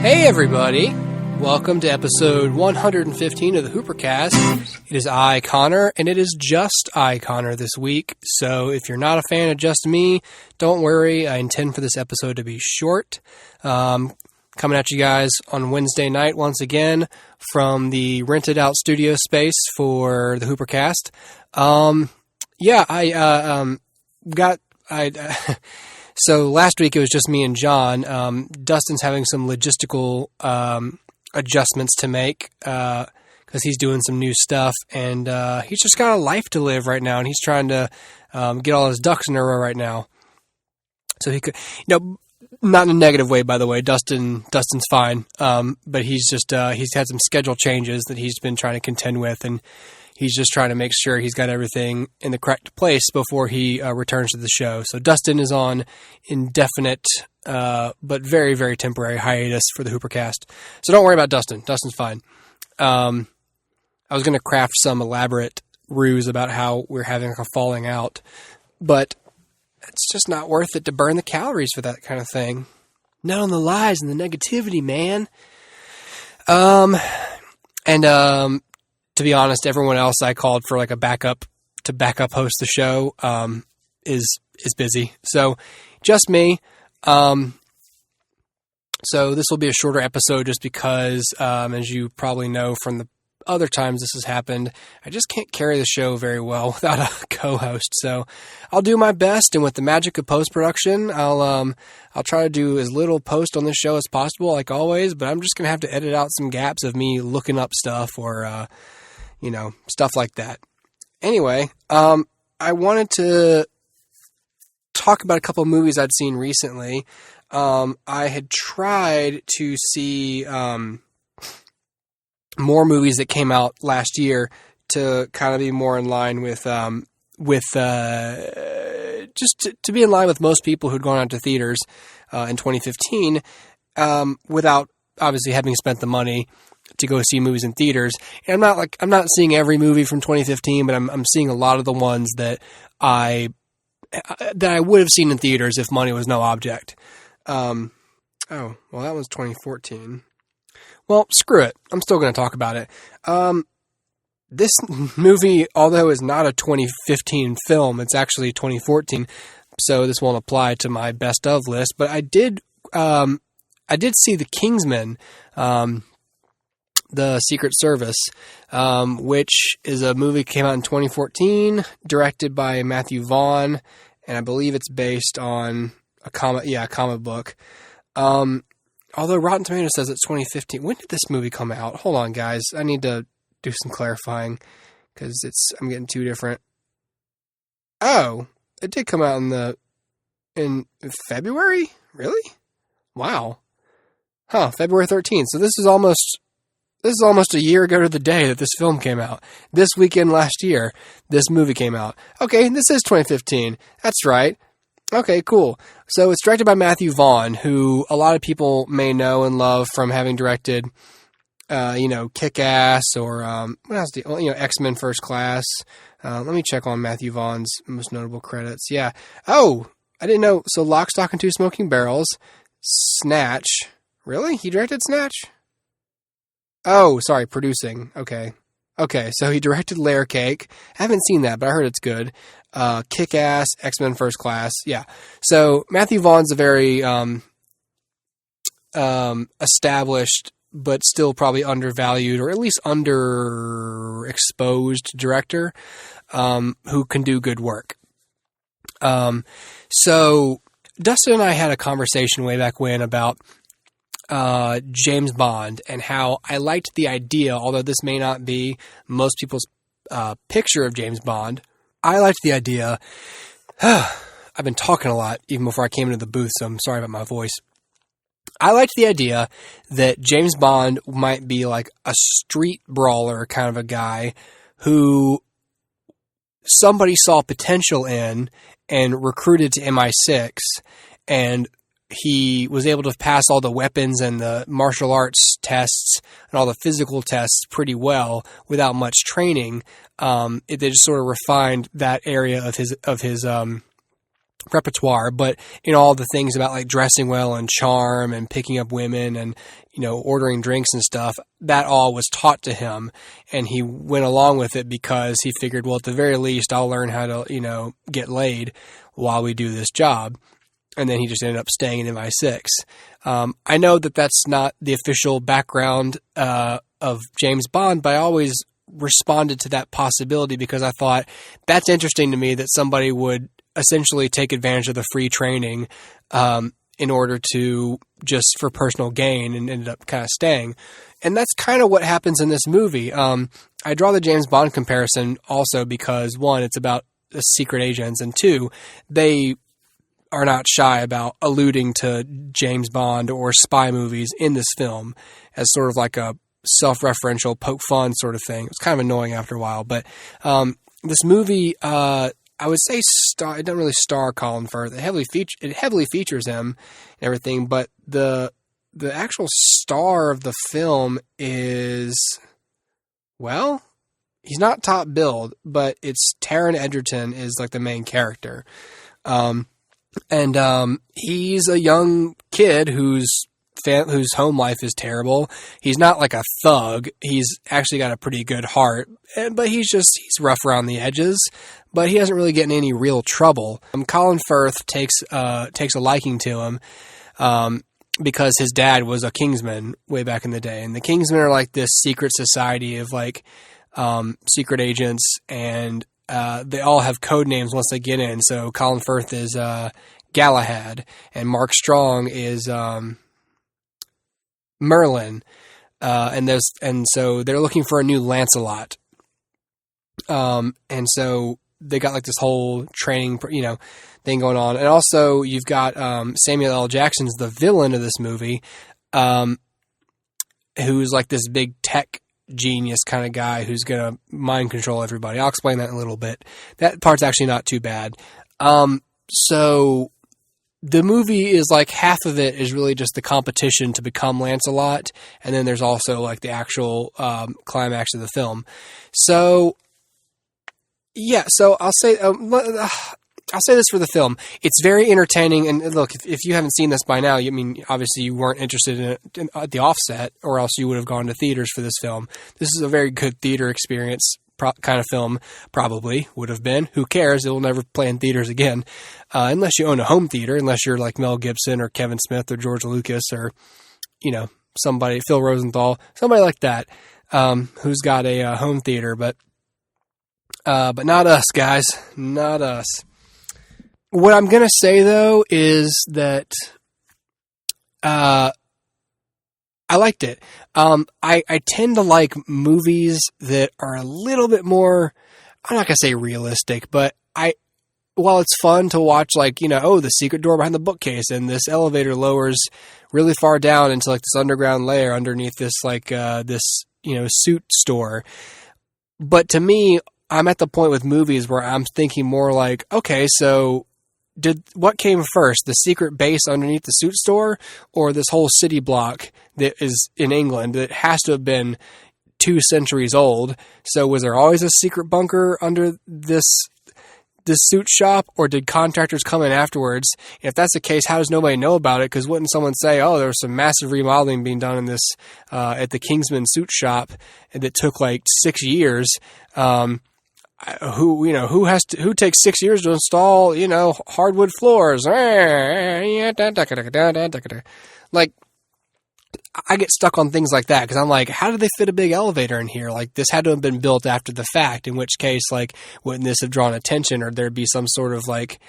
Hey everybody, welcome to episode 115 of the HooperCast. It is I, Connor, and it is just I, Connor, this week. So if you're not a fan of just me, don't worry. I intend for this episode to be short. Coming at you guys on Wednesday night once again from the rented out studio space for the HooperCast. So last week it was just me and John. Dustin's having some logistical adjustments to make because he's doing some new stuff, and he's just got a life to live right now, and he's trying to get all his ducks in a row right now. So he could, not in a negative way, by the way. Dustin's fine, but he's had some schedule changes that he's been trying to contend with, and he's just trying to make sure he's got everything in the correct place before he returns to the show. So Dustin is on indefinite, but very, very temporary hiatus for the HooperCast. So don't worry about Dustin. Dustin's fine. I was going to craft some elaborate ruse about how we're having a falling out, but it's just not worth it to burn the calories for that kind of thing. Not on the lies and the negativity, man. To be honest, everyone else I called for like a backup host the show is busy. So just me. So this will be a shorter episode just because, as you probably know from the other times this has happened, I just can't carry the show very well without a co-host. So I'll do my best, and with the magic of post-production, I'll try to do as little post on this show as possible, like always. But I'm just gonna have to edit out some gaps of me looking up stuff or stuff like that. Anyway, I wanted to talk about a couple of movies I'd seen recently. I had tried to see more movies that came out last year to kind of be more in line with just to be in line with most people who'd gone out to theaters in 2015 without obviously having spent the money to go see movies in theaters. And I'm not seeing every movie from 2015, but I'm seeing a lot of the ones that I would have seen in theaters if money was no object. That was 2014. Well, screw it. I'm still going to talk about it. This movie, although is not a 2015 film, it's actually 2014, so this won't apply to my best of list, but I did see the Kingsman, The Secret Service, which is a movie that came out in 2014, directed by Matthew Vaughn, and I believe it's based on a comic book. Although Rotten Tomatoes says it's 2015. When did this movie come out? Hold on, guys. I need to do some clarifying because I'm getting two different. Oh, it did come out in February? Really? Wow. February 13th. So this is almost a year ago to the day that this film came out. This weekend last year, this movie came out. Okay, this is 2015. That's right. Okay, cool. So it's directed by Matthew Vaughn, who a lot of people may know and love from having directed, Kick-Ass or what else? X-Men First Class. Let me check on Matthew Vaughn's most notable credits. Yeah. Oh, I didn't know. So Lock, Stock, and Two Smoking Barrels, Snatch. Really? He directed Snatch? Oh, sorry, producing. Okay, so he directed Layer Cake. I haven't seen that, but I heard it's good. Kick-Ass, X-Men First Class. Yeah. So Matthew Vaughn's a very established, but still probably undervalued, or at least underexposed director who can do good work. So Dustin and I had a conversation way back when about James Bond and how I liked the idea, although this may not be most people's picture of James Bond. I liked the idea. I've been talking a lot even before I came into the booth, so I'm sorry about my voice. I liked the idea that James Bond might be like a street brawler kind of a guy who somebody saw potential in and recruited to MI6, and he was able to pass all the weapons and the martial arts tests and all the physical tests pretty well without much training. They just sort of refined that area of his repertoire, but all the things about like dressing well and charm and picking up women and, ordering drinks and stuff, that all was taught to him. And he went along with it because he figured, well, at the very least, I'll learn how to, get laid while we do this job. And then he just ended up staying in MI6. I know that that's not the official background of James Bond, but I always responded to that possibility because I thought that's interesting to me that somebody would essentially take advantage of the free training in order to just for personal gain and ended up kind of staying. And that's kind of what happens in this movie. I draw the James Bond comparison also because, one, it's about secret agents, and two, they are not shy about alluding to James Bond or spy movies in this film as sort of like a self-referential poke fun sort of thing. It was kind of annoying after a while, but this movie, I would say it doesn't really star Colin Firth. It heavily features him and everything, but the actual star of the film is, well, he's not top billed, but it's Taron Egerton is like the main character. And he's a young kid whose home life is terrible. He's not like a thug. He's actually got a pretty good heart, but he's rough around the edges, but he doesn't really get in any real trouble. Colin Firth takes a liking to him, because his dad was a Kingsman way back in the day. And the Kingsmen are like this secret society of like, secret agents, and they all have code names once they get in. So Colin Firth is Galahad, and Mark Strong is Merlin, and so they're looking for a new Lancelot. And so they got like this whole training, thing going on. And also you've got Samuel L. Jackson's the villain of this movie, who's like this big tech genius kind of guy who's going to mind control everybody. I'll explain that in a little bit. That part's actually not too bad. So the movie is like half of it is really just the competition to become Lancelot, and then there's also like the actual climax of the film. So yeah, so I'll say this for the film. It's very entertaining, and look, if you haven't seen this by now, I mean, obviously you weren't interested in it at the offset, or else you would have gone to theaters for this film. This is a very good theater experience kind of film, probably would have been. Who cares? It will never play in theaters again, unless you own a home theater, unless you're like Mel Gibson or Kevin Smith or George Lucas or, somebody, Phil Rosenthal, somebody like that, who's got a home theater, but not us, guys, not us. What I'm going to say, though, is that I liked it. I tend to like movies that are a little bit more, I'm not going to say realistic, but while it's fun to watch, like, the secret door behind the bookcase and this elevator lowers really far down into like this underground layer underneath this, like, this, suit store. But to me, I'm at the point with movies where I'm thinking more like, okay, so what came first, the secret base underneath the suit store or this whole city block that is in England that has to have been 2 centuries old? So was there always a secret bunker under this suit shop, or did contractors come in afterwards? If that's the case, how does nobody know about it? Because wouldn't someone say, oh, there was some massive remodeling being done in this at the Kingsman suit shop that took like 6 years? Who takes 6 years to install, hardwood floors? Like, I get stuck on things like that because I'm like, how did they fit a big elevator in here? Like, this had to have been built after the fact, in which case, like, wouldn't this have drawn attention, or there'd be some sort of like,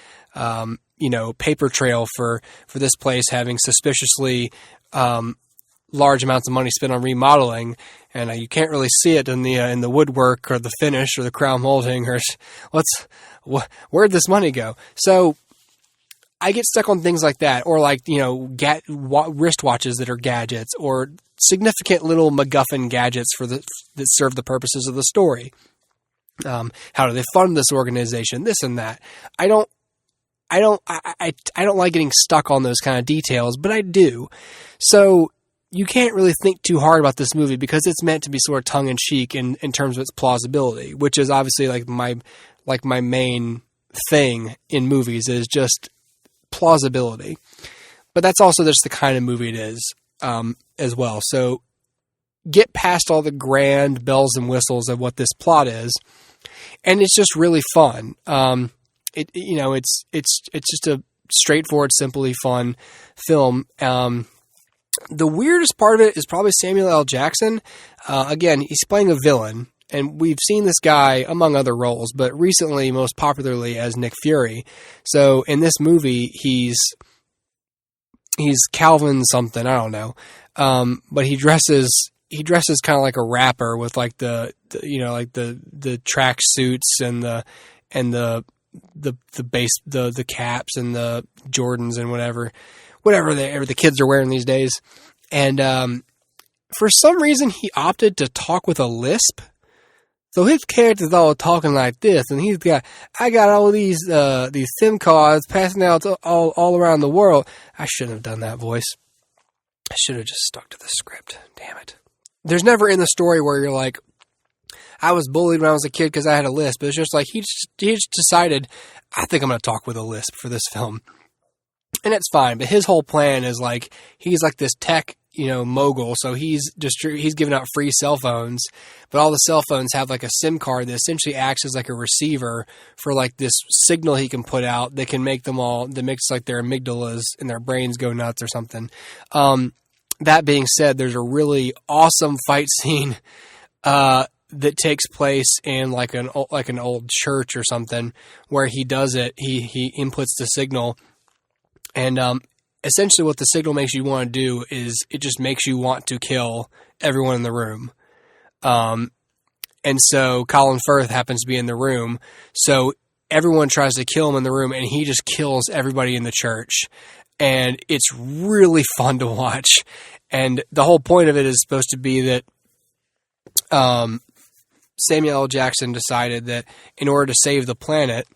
paper trail for this place having suspiciously, large amounts of money spent on remodeling, and you can't really see it in the woodwork or the finish or the crown molding, or where'd this money go? So I get stuck on things like that, or like, wristwatches that are gadgets, or significant little MacGuffin gadgets that serve the purposes of the story. How do they fund this organization? This and that. I don't like getting stuck on those kind of details, but I do. So you can't really think too hard about this movie because it's meant to be sort of tongue in cheek in terms of its plausibility, which is obviously like my main thing in movies is just plausibility. But that's also just the kind of movie it is as well. So get past all the grand bells and whistles of what this plot is, and it's just really fun. It's just a straightforward, simply fun film. The weirdest part of it is probably Samuel L. Jackson. Again, he's playing a villain, and we've seen this guy among other roles, but recently, most popularly as Nick Fury. So in this movie, he's Calvin something, I don't know. But he dresses kind of like a rapper with like the track suits and the caps and the Jordans and whatever the kids are wearing these days. And for some reason, he opted to talk with a lisp. So his character's all talking like this, and I got all these SIM cards passing out all around the world. I shouldn't have done that voice. I should have just stuck to the script. Damn it. There's never in the story where you're like, I was bullied when I was a kid because I had a lisp. It's just like he just decided, I think I'm going to talk with a lisp for this film. And it's fine, but his whole plan is like, he's like this tech, mogul. So he's giving out free cell phones, but all the cell phones have like a SIM card that essentially acts as like a receiver for like this signal he can put out that can make that makes like their amygdalas and their brains go nuts or something. That being said, there's a really awesome fight scene, that takes place in like an old church or something where he does it. He inputs the signal, and essentially what the signal makes you want to do is it just makes you want to kill everyone in the room. And so Colin Firth happens to be in the room, so everyone tries to kill him in the room, and he just kills everybody in the church. And it's really fun to watch. And the whole point of it is supposed to be that Samuel L. Jackson decided that in order to save the planet,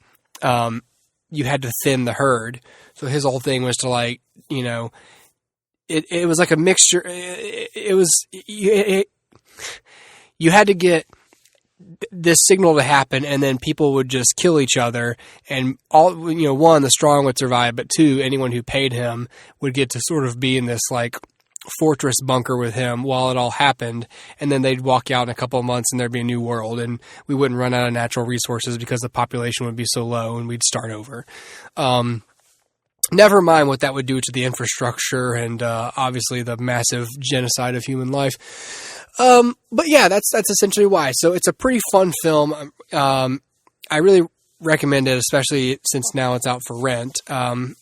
you had to thin the herd. So his whole thing was to like, it was like a mixture. You had to get this signal to happen, and then people would just kill each other, and one, the strong would survive, but two, anyone who paid him would get to sort of be in this like fortress bunker with him while it all happened, and then they'd walk out in a couple of months and there'd be a new world, and we wouldn't run out of natural resources because the population would be so low, and we'd start over. Never mind what that would do to the infrastructure and obviously the massive genocide of human life. But yeah, that's essentially why. So it's a pretty fun film. I really recommend it, especially since now it's out for rent. I'm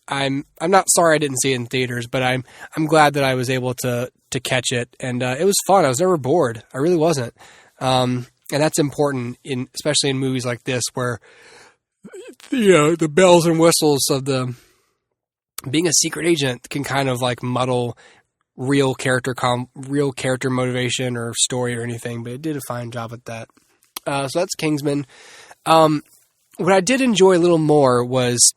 not sorry I didn't see it in theaters, but I'm glad that I was able to catch it, and it was fun. I was never bored. I really wasn't. And that's important especially in movies like this where the bells and whistles of being a secret agent can kind of like muddle real character motivation or story or anything, but it did a fine job at that. So that's Kingsman. What I did enjoy a little more was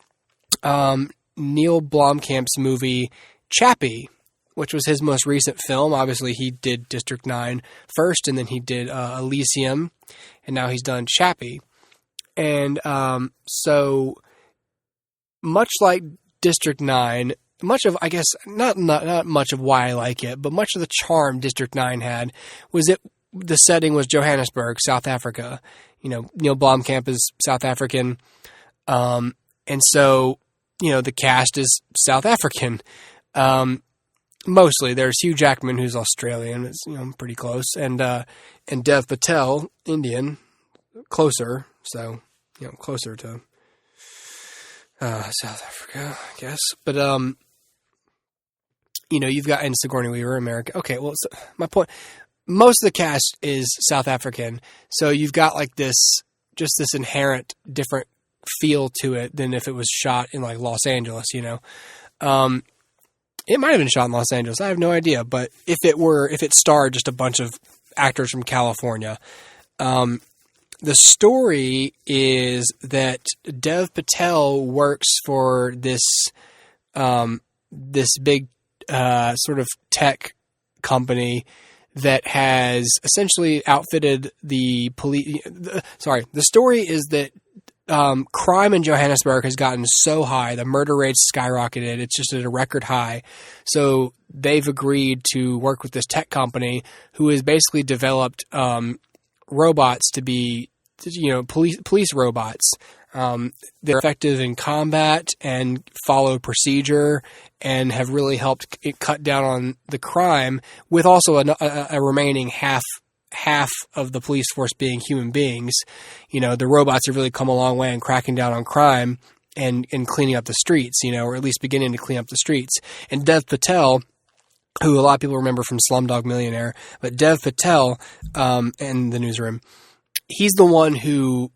Neil Blomkamp's movie CHAPPiE, which was his most recent film. Obviously, he did District 9 first, and then he did Elysium, and now he's done CHAPPiE. And so much like District 9, much of, I guess, not much of why I like it, but much of the charm District 9 had was the setting was Johannesburg, South Africa. Neil Blomkamp is South African. And so, the cast is South African. Mostly. There's Hugh Jackman, who's Australian. It's, pretty close. And Dev Patel, Indian, closer. So, closer to South Africa, I guess. But, you've got Sigourney Weaver, America. Okay, well, so my point, most of the cast is South African. So you've got like this inherent different feel to it than if it was shot in like Los Angeles, It might have been shot in Los Angeles. I have no idea. But if it starred just a bunch of actors from California, the story is that Dev Patel works for this big sort of tech company that has essentially outfitted the police. The story is that crime in Johannesburg has gotten so high, the murder rate's skyrocketed, it's just at a record high. So they've agreed to work with this tech company who has basically developed robots to be, police robots. They're effective in combat and follow procedure and have really helped it cut down on the crime, with also a remaining half of the police force being human beings. The robots have really come a long way in cracking down on crime and cleaning up the streets, or at least beginning to clean up the streets. And Dev Patel, who a lot of people remember from Slumdog Millionaire, but Dev Patel in the newsroom, he's the one who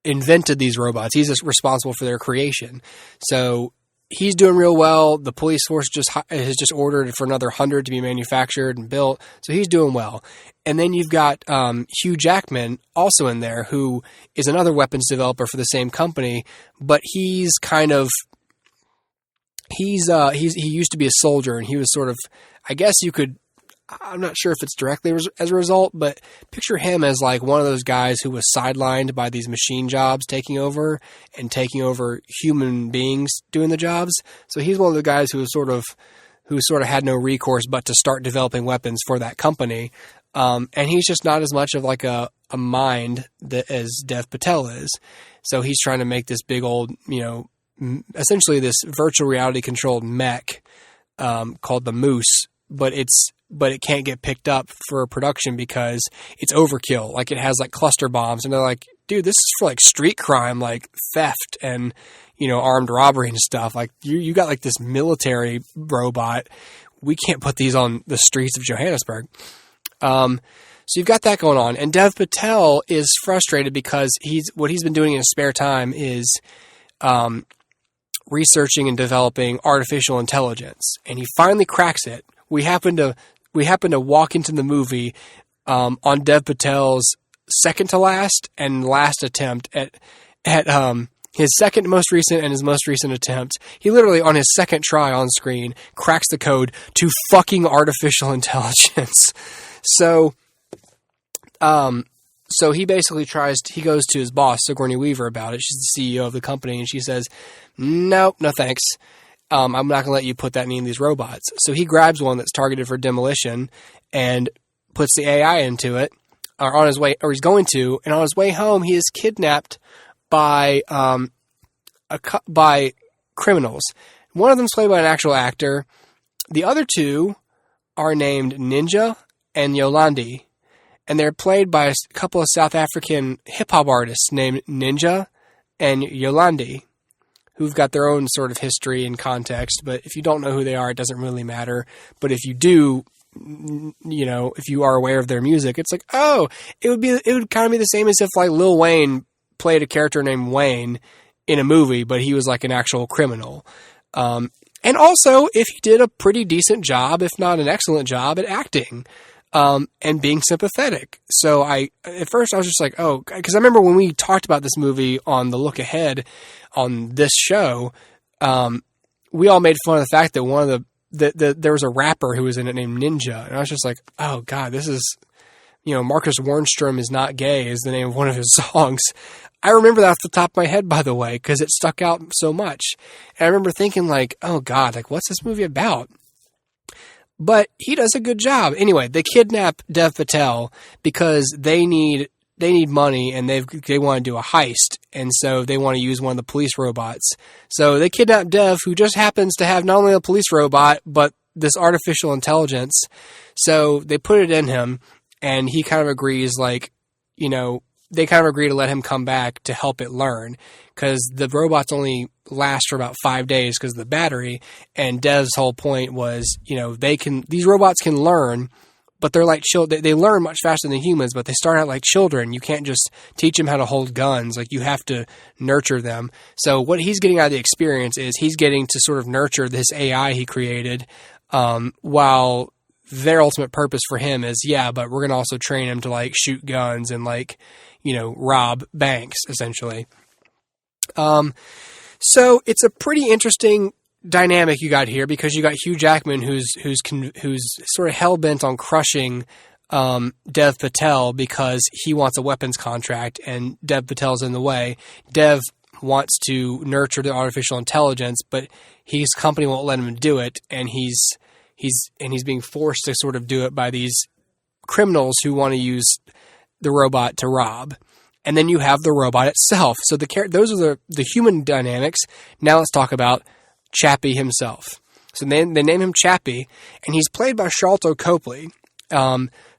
invented these robots. He's responsible for their creation. So he's doing real well. The police force has just ordered for another 100 to be manufactured and built. So he's doing well. And then you've got Hugh Jackman also in there, who is another weapons developer for the same company, but he used to be a soldier, and he was sort of, I guess I'm not sure if it's directly as a result, but picture him as like one of those guys who was sidelined by these machine jobs taking over human beings doing the jobs. So he's one of the guys who sort of had no recourse but to start developing weapons for that company. And he's just not as much of like a mind as Dev Patel is. So he's trying to make this big old, essentially this virtual reality controlled mech called the Moose, but it can't get picked up for production because it's overkill. Like, it has like cluster bombs, and they're like, dude, this is for like street crime, like theft and, armed robbery and stuff. Like, you got like this military robot. We can't put these on the streets of Johannesburg. So you've got that going on. And Dev Patel is frustrated because what he's been doing in his spare time is, researching and developing artificial intelligence. And he finally cracks it. We happen to walk into the movie on Dev Patel's second to last and last attempt at his second most recent and his most recent attempt. He literally, on his second try on screen, cracks the code to fucking artificial intelligence. So he basically he goes to his boss, Sigourney Weaver, about it. She's the CEO of the company, and she says, nope, no thanks. I'm not going to let you put that in any of these robots. So he grabs one that's targeted for demolition and puts the AI into it, he's going to, and on his way home, he is kidnapped by criminals. One of them's played by an actual actor. The other two are named Ninja and Yolandi, and they're played by a couple of South African hip-hop artists named Ninja and Yolandi, who've got their own sort of history and context. But if you don't know who they are, it doesn't really matter. But if you do, if you are aware of their music, it's like, oh, it would kind of be the same as if like Lil Wayne played a character named Wayne in a movie, but he was like an actual criminal. And also, if he did a pretty decent job, if not an excellent job, at acting. And being sympathetic. So at first I was just like, oh, because I remember when we talked about this movie on the Look Ahead on this show, we all made fun of the fact that one of there was a rapper who was in it named Ninja. And I was just like, oh God, this is, Marcus Warnstrom is not gay is the name of one of his songs. I remember that off the top of my head, by the way, because it stuck out so much. And I remember thinking like, oh God, like what's this movie about? But he does a good job. Anyway, they kidnap Dev Patel because they need money and they want to do a heist. And so they want to use one of the police robots. So they kidnap Dev, who just happens to have not only a police robot, but this artificial intelligence. So they put it in him, and he kind of agrees, like, they kind of agree to let him come back to help it learn, because the robots only last for about 5 days because of the battery. And Dev's whole point was, these robots can learn, but they're like children. They learn much faster than humans, but they start out like children. You can't just teach them how to hold guns. Like, you have to nurture them. So what he's getting out of the experience is he's getting to sort of nurture this AI he created, while their ultimate purpose for him is, but we're going to also train him to like shoot guns and like, rob banks, essentially. So it's a pretty interesting dynamic you got here, because you got Hugh Jackman who's sort of hell bent on crushing Dev Patel because he wants a weapons contract and Dev Patel's in the way. Dev wants to nurture the artificial intelligence, but his company won't let him do it, and he's being forced to sort of do it by these criminals who want to use the robot to rob. And then you have the robot itself. So those are the human dynamics. Now let's talk about Chappie himself. So they name him Chappie, and he's played by Sharlto Copley,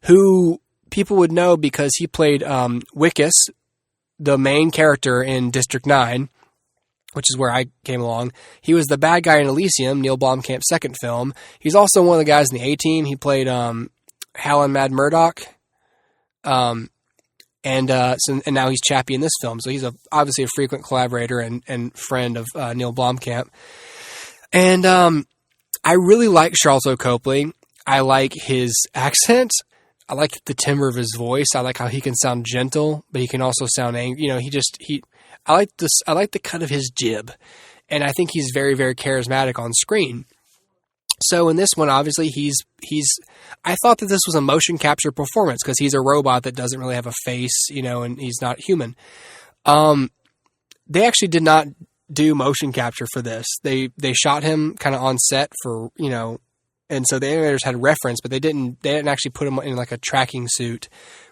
who people would know because he played Wickus, the main character in District 9, which is where I came along. He was the bad guy in Elysium, Neil Blomkamp's second film. He's also one of the guys in the A-Team. He played Hal and Mad Murdoch. And now he's Chappie in this film. So he's obviously a frequent collaborator and friend of Neil Blomkamp. And I really like Sharlto Copley. I like his accent. I like the timbre of his voice. I like how he can sound gentle, but he can also sound angry. I like the cut of his jib. And I think he's very, very charismatic on screen. So in this one, obviously, I thought that this was a motion capture performance because he's a robot that doesn't really have a face, and he's not human. They actually did not do motion capture for this. They shot him kind of on set for, and so the animators had reference, but they didn't actually put him in like a tracking suit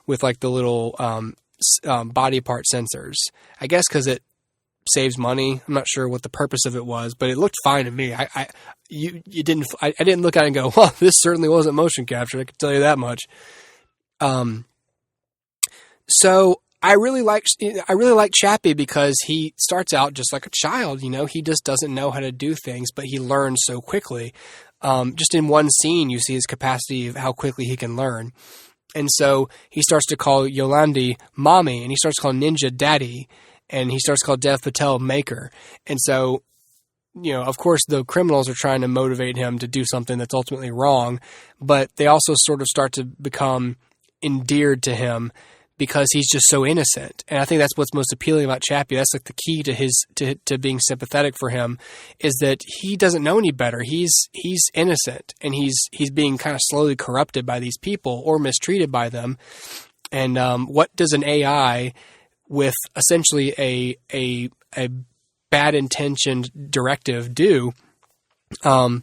with like the little body part sensors. I guess because it saves money. I'm not sure what the purpose of it was, but it looked fine to me. I didn't look at it and go, well, this certainly wasn't motion capture. I can tell you that much. So I really like Chappie because he starts out just like a child. He just doesn't know how to do things, but he learns so quickly. Just in one scene, you see his capacity of how quickly he can learn. And so he starts to call Yolandi mommy, and he starts to call Ninja daddy, and he starts to call Dev Patel maker. And so, of course, the criminals are trying to motivate him to do something that's ultimately wrong, but they also sort of start to become endeared to him because he's just so innocent. And I think that's what's most appealing about Chappie. That's like the key to being sympathetic for him, is that he doesn't know any better. He's innocent, and he's being kind of slowly corrupted by these people or mistreated by them. And what does an AI with essentially a bad intentioned directive do? How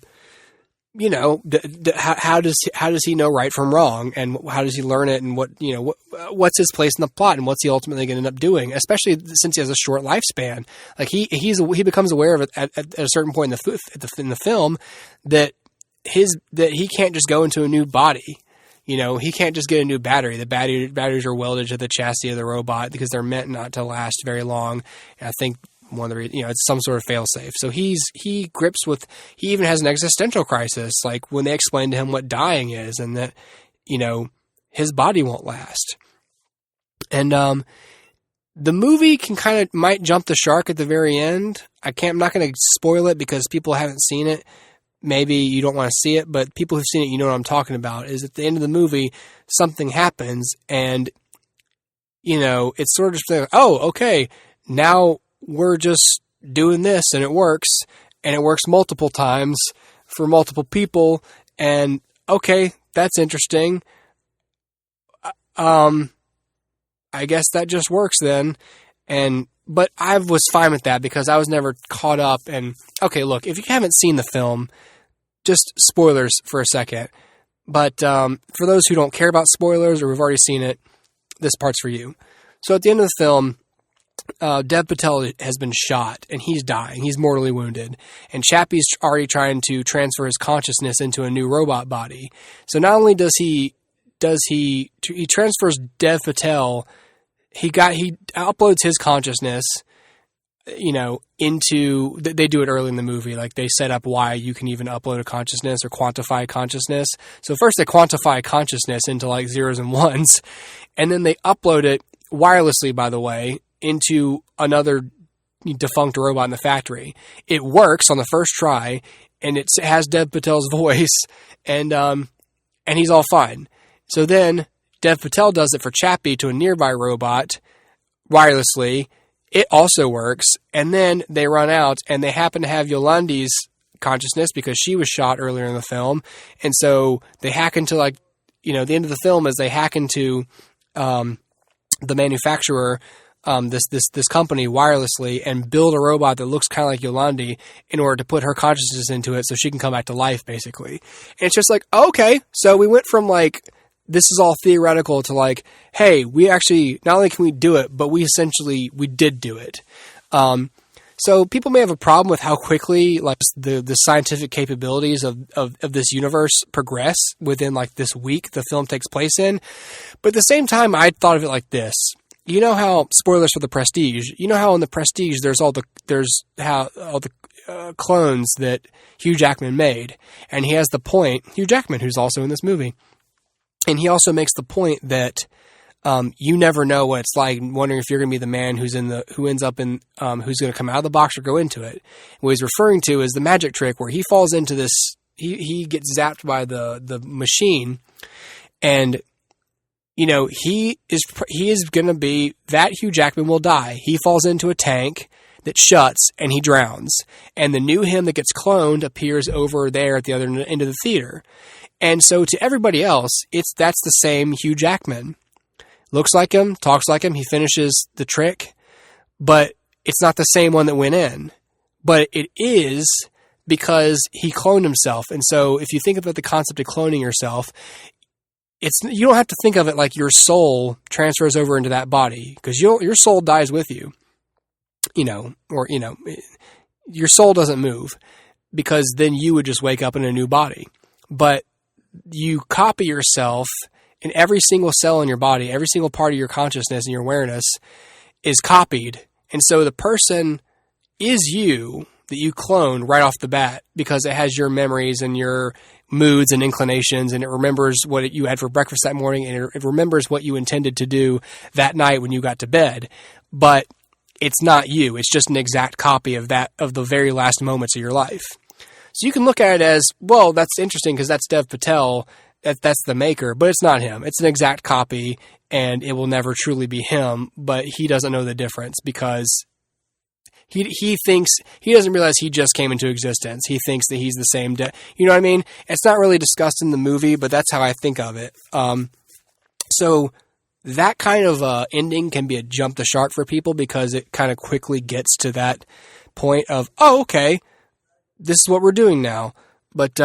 does he know right from wrong, and how does he learn it, and what's his place in the plot, and what's he ultimately going to end up doing? Especially since he has a short lifespan. Like he becomes aware of it at a certain point in the film that he can't just go into a new body. He can't just get a new battery. The batteries are welded to the chassis of the robot because they're meant not to last very long. And I think one of the reasons, it's some sort of failsafe. So he even has an existential crisis, like when they explain to him what dying is and that, his body won't last. And the movie might jump the shark at the very end. I'm not going to spoil it because people haven't seen it. Maybe you don't want to see it, but people who've seen it, what I'm talking about, is at the end of the movie, something happens and, it's sort of just like, oh, okay, now we're just doing this and it works multiple times for multiple people. And okay, that's interesting. I guess that just works then. But I was fine with that because I was never caught up. And okay, look, if you haven't seen the film, just spoilers for a second. But for those who don't care about spoilers or have already seen it, this part's for you. So at the end of the film, Dev Patel has been shot and he's dying. He's mortally wounded. And Chappie's already trying to transfer his consciousness into a new robot body. So not only does he transfers Dev Patel, he uploads his consciousness, into, they do it early in the movie. Like they set up why you can even upload a consciousness or quantify consciousness. So first they quantify consciousness into like zeros and ones, and then they upload it wirelessly, by the way, into another defunct robot in the factory. It works on the first try, and it has Dev Patel's voice, and he's all fine. So then Dev Patel does it for Chappie to a nearby robot wirelessly. It also works, and then they run out, and they happen to have Yolandi's consciousness because she was shot earlier in the film, and so they hack into like the end of the film is they hack into the manufacturer, this company wirelessly, and build a robot that looks kind of like Yolandi in order to put her consciousness into it so she can come back to life, basically. And it's just like, okay, so we went from like, this is all theoretical to like, hey, we actually, not only can we do it, but we did do it. So people may have a problem with how quickly like the scientific capabilities of this universe progress within like this week the film takes place in. But at the same time, I thought of it like this. You know how, spoilers for The Prestige, you know how in The Prestige there's all the clones that Hugh Jackman made. And he has the point, Hugh Jackman, who's also in this movie. And he also makes the point that you never know what it's like, wondering if you're going to be the man who's going to come out of the box or go into it. What he's referring to is the magic trick where he falls into this, he gets zapped by the machine, and he is going to be, that Hugh Jackman will die. He falls into a tank that shuts and he drowns. And the new him that gets cloned appears over there at the other end of the theater. And so to everybody else, that's the same Hugh Jackman. Looks like him, talks like him, he finishes the trick, but it's not the same one that went in. But it is because he cloned himself. And so if you think about the concept of cloning yourself, you don't have to think of it like your soul transfers over into that body, because your soul dies with you, your soul doesn't move, because then you would just wake up in a new body. But you copy yourself in every single cell in your body, every single part of your consciousness and your awareness is copied. And so the person is you that you clone right off the bat, because it has your memories and your moods and inclinations, and it remembers what you had for breakfast that morning, and it remembers what you intended to do that night when you got to bed. But it's not you. It's just an exact copy of the very last moments of your life. So you can look at it as, well, that's interesting because that's Dev Patel. That's the maker, but it's not him. It's an exact copy, and it will never truly be him, but he doesn't know the difference because he thinks, he doesn't realize he just came into existence. He thinks that he's the same. You know what I mean? It's not really discussed in the movie, but that's how I think of it. So that kind of ending can be a jump the shark for people, because it kind of quickly gets to that point of, oh, okay, this is what we're doing now. But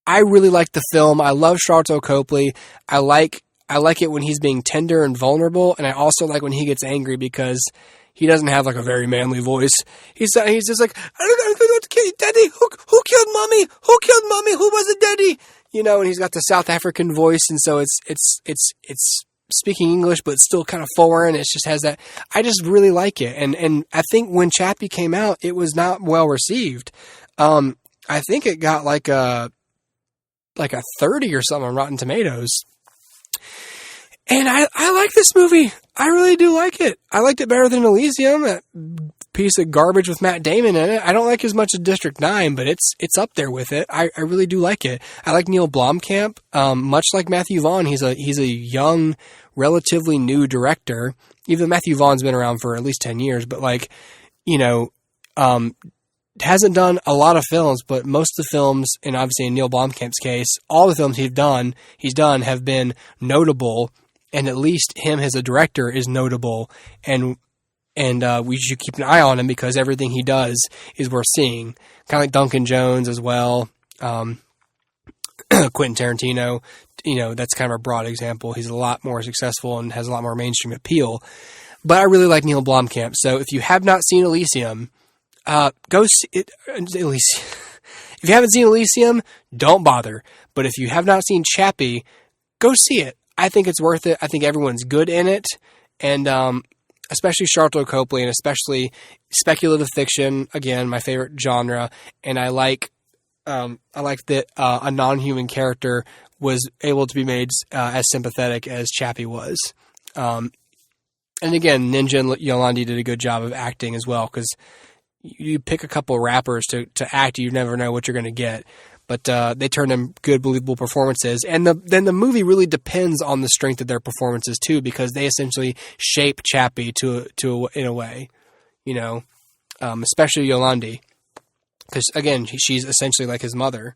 I really like the film. I love Sharlto Copley. I like it when he's being tender and vulnerable, and I also like when he gets angry, because he doesn't have like a very manly voice. He's just like, I don't know what to kill you, Daddy. Who killed Mommy? Who killed Mommy? Who was it, Daddy? And he's got the South African voice, and so it's speaking English, but it's still kind of foreign. It just has that. I just really like it, and I think when Chappie came out, it was not well received. I think it got like a 30 or something on Rotten Tomatoes. And I like this movie. I really do like it. I liked it better than Elysium, that piece of garbage with Matt Damon in it. I don't like as much as District 9, but it's up there with it. I really do like it. I like Neil Blomkamp. Much like Matthew Vaughn, he's a young, relatively new director. Even Matthew Vaughn's been around for at least 10 years, but hasn't done a lot of films, but most of the films, and obviously in Neil Blomkamp's case, all the films he's done have been notable, and at least him as a director is notable, and we should keep an eye on him because everything he does is worth seeing. Kind of like Duncan Jones as well, Quentin Tarantino. That's kind of a broad example. He's a lot more successful and has a lot more mainstream appeal. But I really like Neil Blomkamp. So if you have not seen Elysium, go see it. Elysium. If you haven't seen Elysium, don't bother. But if you have not seen Chappie, go see it. I think it's worth it. I think everyone's good in it, and especially Sharlto Copley, and especially speculative fiction. Again, my favorite genre, and I like that a non-human character was able to be made as sympathetic as Chappie was. And again, Ninja and Yolandi did a good job of acting as well, because you pick a couple of rappers to act, you never know what you're going to get. But they turned in good, believable performances. And then the movie really depends on the strength of their performances, too, because they essentially shape Chappie in a way, especially Yolandi. Because, again, she's essentially like his mother.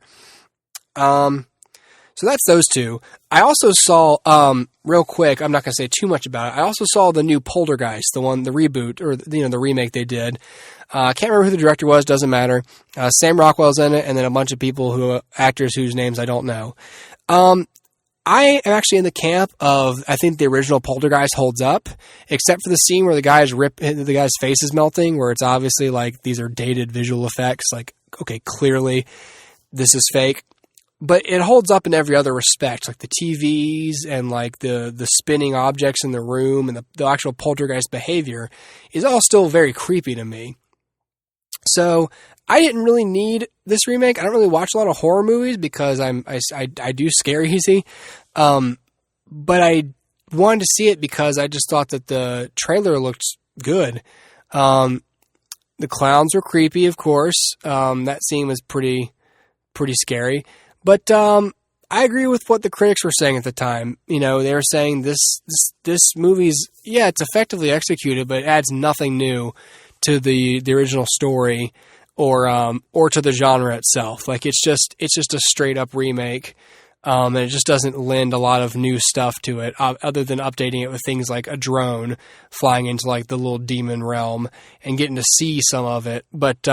So that's those two. I also saw, real quick, I'm not going to say too much about it. I also saw the new Poltergeist, the reboot, or, the remake they did. I can't remember who the director was, doesn't matter. Sam Rockwell's in it, and then a bunch of people actors whose names I don't know. I am actually in the camp of, I think the original Poltergeist holds up, except for the scene where the guy's face is melting, where it's obviously like, these are dated visual effects, like, okay, clearly this is fake. But it holds up in every other respect, like the TVs and like the spinning objects in the room and the actual poltergeist behavior is all still very creepy to me. So I didn't really need this remake. I don't really watch a lot of horror movies because I do scare easy. But I wanted to see it because I just thought that the trailer looked good. The clowns were creepy, of course. That scene was pretty scary. But I agree with what the critics were saying at the time. They were saying this movie's, it's effectively executed, but it adds nothing new to the original story or to the genre itself. Like it's just a straight up remake, and it just doesn't lend a lot of new stuff to it, other than updating it with things like a drone flying into like the little demon realm and getting to see some of it. But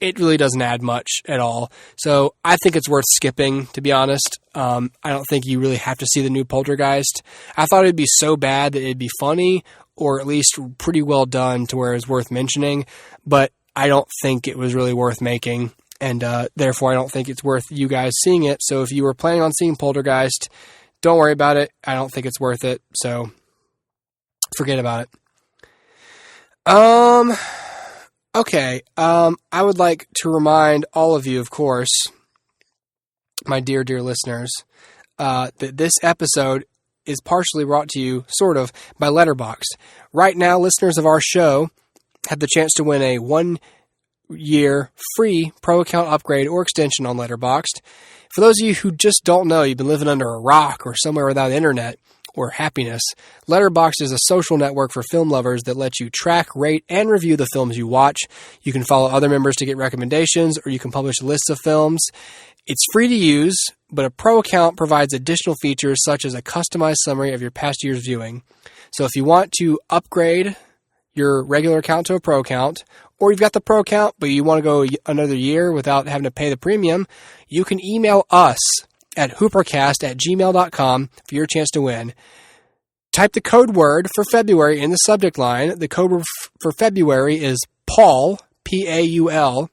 it really doesn't add much at all. So I think it's worth skipping, to be honest. I don't think you really have to see the new Poltergeist. I thought it'd be so bad that it'd be funny, or at least pretty well done to where it's worth mentioning, but I don't think it was really worth making, and therefore I don't think it's worth you guys seeing it. So if you were planning on seeing Poltergeist, don't worry about it. I don't think it's worth it, so forget about it. Okay, I would like to remind all of you, of course, my dear listeners, that this episode is partially brought to you, sort of, by Letterboxd. Right now, listeners of our show have the chance to win a 1-year free pro account upgrade or extension on Letterboxd. For those of you who just don't know, you've been living under a rock or somewhere without internet or happiness, Letterboxd is a social network for film lovers that lets you track, rate, and review the films you watch. You can follow other members to get recommendations, or you can publish lists of films. It's free to use, but a pro account provides additional features such as a customized summary of your past year's viewing. So if you want to upgrade your regular account to a pro account, or you've got the pro account but you want to go another year without having to pay the premium, you can email us at HooperCast@gmail.com for your chance to win. Type the code word for February in the subject line. The code word for February is Paul, P-A-U-L,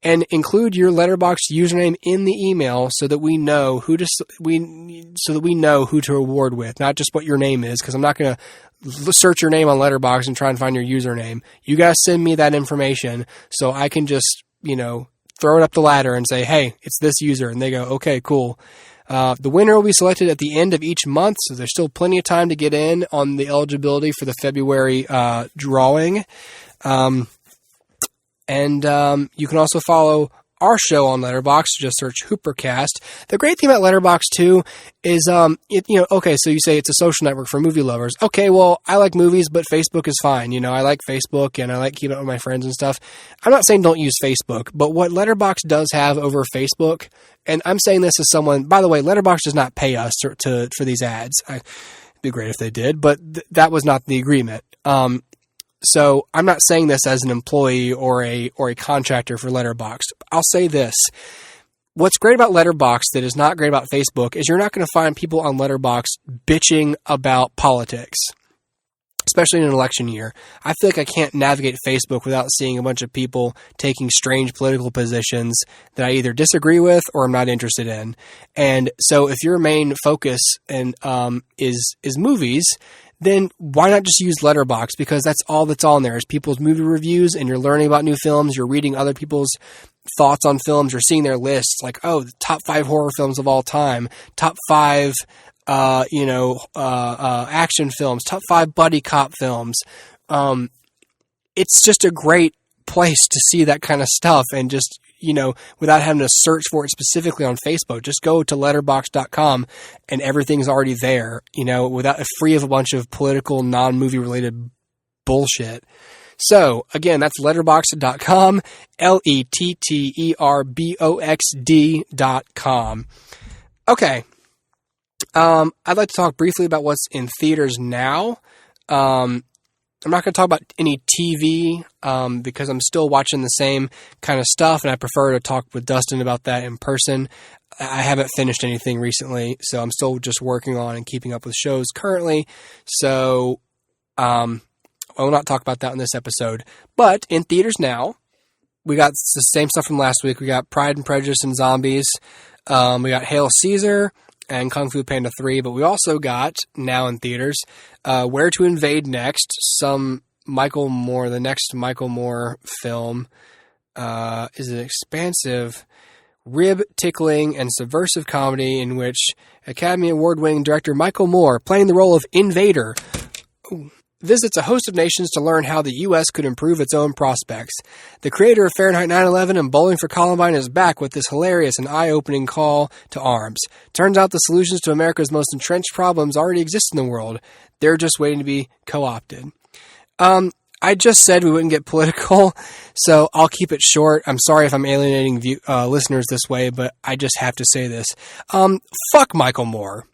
and include your Letterboxd username in the email so that we know who to award with, not just what your name is, because I'm not going to search your name on Letterboxd and try and find your username. You got to send me that information so I can just, throw it up the ladder and say, hey, it's this user. And they go, okay, cool. The winner will be selected at the end of each month, so there's still plenty of time to get in on the eligibility for the February drawing. And you can also follow our show on Letterboxd. Just search HooperCast. The great thing about Letterboxd, too, is, okay, so you say it's a social network for movie lovers. Okay, well, I like movies, but Facebook is fine. I like Facebook, and I like keeping up with my friends and stuff. I'm not saying don't use Facebook, but what Letterboxd does have over Facebook, and I'm saying this as someone, by the way, Letterboxd does not pay us for these ads. It'd be great if they did, but that was not the agreement. So I'm not saying this as an employee or a contractor for Letterboxd. I'll say this. What's great about Letterboxd that is not great about Facebook is you're not going to find people on Letterboxd bitching about politics, especially in an election year. I feel like I can't navigate Facebook without seeing a bunch of people taking strange political positions that I either disagree with or I'm not interested in. And so if your main focus is movies, then why not just use Letterboxd? Because that's all that's on there is people's movie reviews, and you're learning about new films. You're reading other people's thoughts on films. You're seeing their lists, like, the top 5 horror films of all time, top 5, action films, top 5 buddy cop films. It's just a great place to see that kind of stuff, and just, without having to search for it specifically on Facebook. Just go to letterboxd.com and everything's already there, without free of a bunch of political, non-movie related bullshit. So, again, that's letterboxd.com, letterboxd.com. Okay. I'd like to talk briefly about what's in theaters now. I'm not going to talk about any TV because I'm still watching the same kind of stuff, and I prefer to talk with Dustin about that in person. I haven't finished anything recently, so I'm still just working on and keeping up with shows currently. So I will not talk about that in this episode. But in theaters now, we got the same stuff from last week. We got Pride and Prejudice and Zombies. We got Hail Caesar and Kung Fu Panda 3, but we also got, now in theaters, Where to Invade Next, the next Michael Moore film, is an expansive, rib-tickling, and subversive comedy in which Academy Award-winning director Michael Moore, playing the role of Invader, visits a host of nations to learn how the U.S. could improve its own prospects. The creator of Fahrenheit 9/11 and Bowling for Columbine is back with this hilarious and eye-opening call to arms. Turns out the solutions to America's most entrenched problems already exist in the world. They're just waiting to be co-opted. I just said we wouldn't get political, so I'll keep it short. I'm sorry if I'm alienating listeners this way, but I just have to say this. Fuck Michael Moore.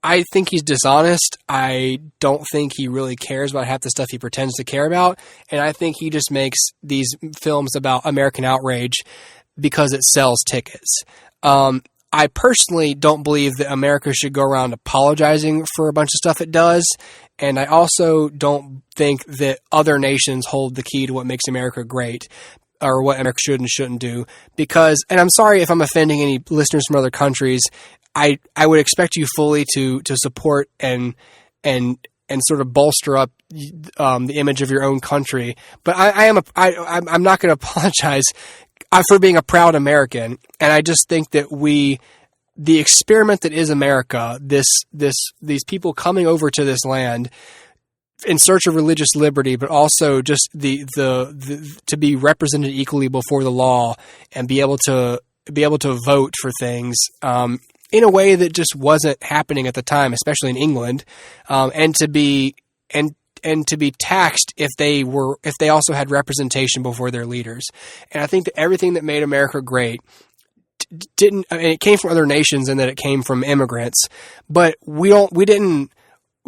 I think he's dishonest. I don't think he really cares about half the stuff he pretends to care about. And I think he just makes these films about American outrage because it sells tickets. I personally don't believe that America should go around apologizing for a bunch of stuff it does. And I also don't think that other nations hold the key to what makes America great, or what America should and shouldn't do. Because, and I'm sorry if I'm offending any listeners from other countries, I would expect you fully to support and sort of bolster up the image of your own country. But I'm not going to apologize for being a proud American. And I just think that the experiment that is America, these people coming over to this land in search of religious liberty, but also just the to be represented equally before the law and be able to vote for things, in a way that just wasn't happening at the time, especially in England, and to be taxed if they also had representation before their leaders. And I think that everything that made America great it came from other nations and that it came from immigrants, but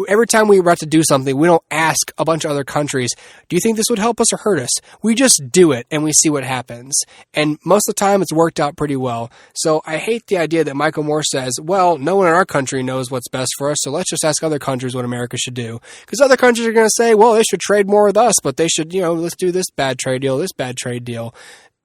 every time we were about to do something, we don't ask a bunch of other countries, do you think this would help us or hurt us? We just do it and we see what happens. And most of the time it's worked out pretty well. So I hate the idea that Michael Moore says, well, no one in our country knows what's best for us, so let's just ask other countries what America should do. Because other countries are going to say, well, they should trade more with us, but they should, let's do this bad trade deal, this bad trade deal.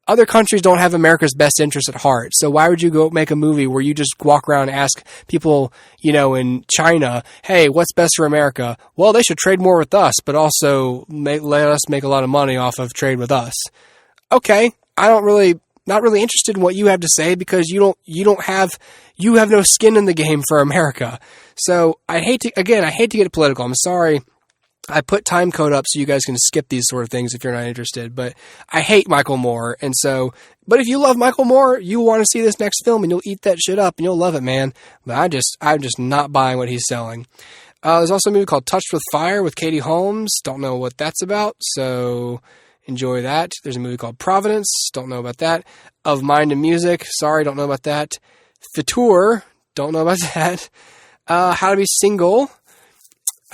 Other countries don't have America's best interest at heart. So why would you go make a movie where you just walk around and ask people, in China, hey, what's best for America? Well, they should trade more with us, but also let us make a lot of money off of trade with us. Okay, not really interested in what you have to say because you have no skin in the game for America. So I hate to get political. I'm sorry. I put time code up so you guys can skip these sort of things if you're not interested, but I hate Michael Moore. And so, but if you love Michael Moore, you want to see this next film and you'll eat that shit up and you'll love it, man. But I'm just not buying what he's selling. There's also a movie called Touched with Fire with Katie Holmes. Don't know what that's about, so enjoy that. There's a movie called Providence. Don't know about that. Of Mind and Music. Sorry, don't know about that. The Tour. Don't know about that. How to Be Single.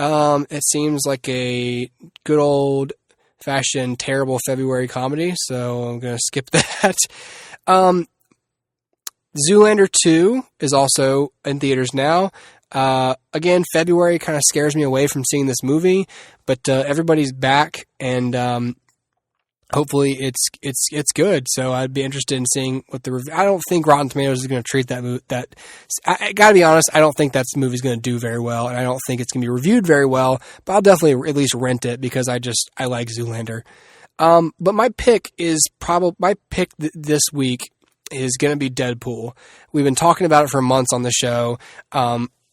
It seems like a good old-fashioned terrible February comedy, so I'm going to skip that. Zoolander 2 is also in theaters now. Again, February kind of scares me away from seeing this movie, but everybody's back, and hopefully it's good. So I'd be interested in seeing what the review. I don't think Rotten Tomatoes is going to treat that movie. I gotta be honest, I don't think that movie's going to do very well, and I don't think it's going to be reviewed very well. But I'll definitely at least rent it because I like Zoolander. But my pick this week is going to be Deadpool. We've been talking about it for months on the show.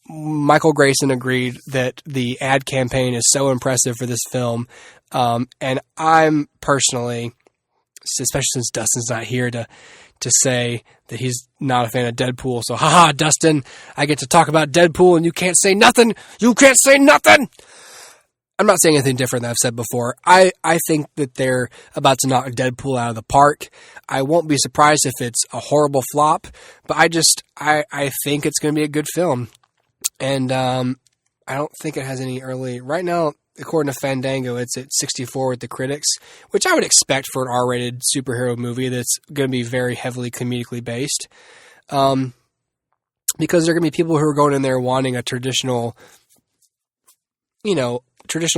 Michael Grayson agreed that the ad campaign is so impressive for this film. And I'm personally, especially since Dustin's not here to say that he's not a fan of Deadpool. So, haha, Dustin, I get to talk about Deadpool and you can't say nothing. You can't say nothing. I'm not saying anything different than I've said before. I think that they're about to knock Deadpool out of the park. I won't be surprised if it's a horrible flop, but I think it's going to be a good film. And I don't think it has any early... Right now, according to Fandango, it's at 64 with the critics, which I would expect for an R-rated superhero movie that's going to be very heavily comedically based. Because there are going to be people who are going in there wanting a traditional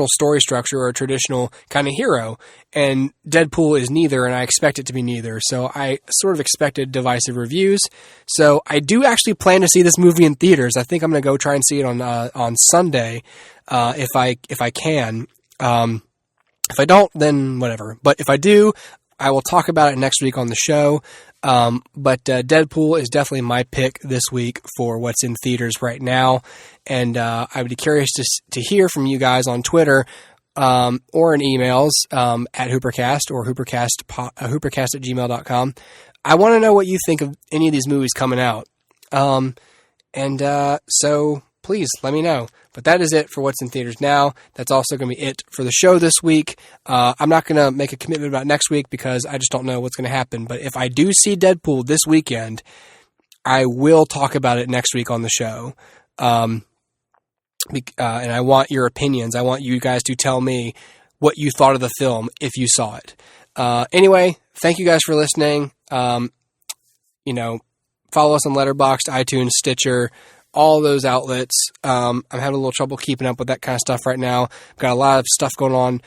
story structure or a traditional kind of hero. And Deadpool is neither, and I expect it to be neither. So I sort of expected divisive reviews. So I do actually plan to see this movie in theaters. I think I'm going to go try and see it on Sunday, if I can. If I don't, then whatever. But if I do, I will talk about it next week on the show. But Deadpool is definitely my pick this week for what's in theaters right now. And I would be curious to hear from you guys on Twitter or in emails at HooperCast or HooperCast@gmail.com. I want to know what you think of any of these movies coming out. So please let me know. But that is it for what's in theaters now. That's also going to be it for the show this week. I'm not going to make a commitment about next week because I just don't know what's going to happen. But if I do see Deadpool this weekend, I will talk about it next week on the show. And I want your opinions. I want you guys to tell me what you thought of the film if you saw it. Anyway, thank you guys for listening. Follow us on Letterboxd, iTunes, Stitcher, all those outlets. I'm having a little trouble keeping up with that kind of stuff right now. I've got a lot of stuff going on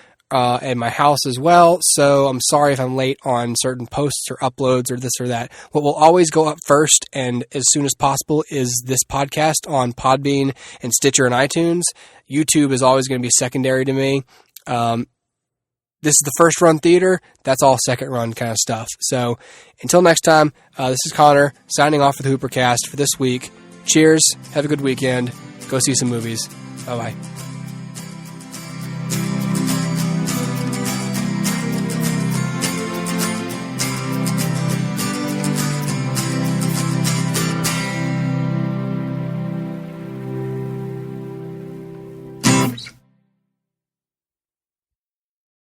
in my house as well, so I'm sorry if I'm late on certain posts or uploads or this or that. What will always go up first and as soon as possible is this podcast on Podbean and Stitcher and iTunes. YouTube is always going to be secondary to me. This is the first run theater. That's all second run kind of stuff. So until next time, this is Connor signing off with HooperCast for this week. Cheers. Have a good weekend. Go see some movies. Bye-bye.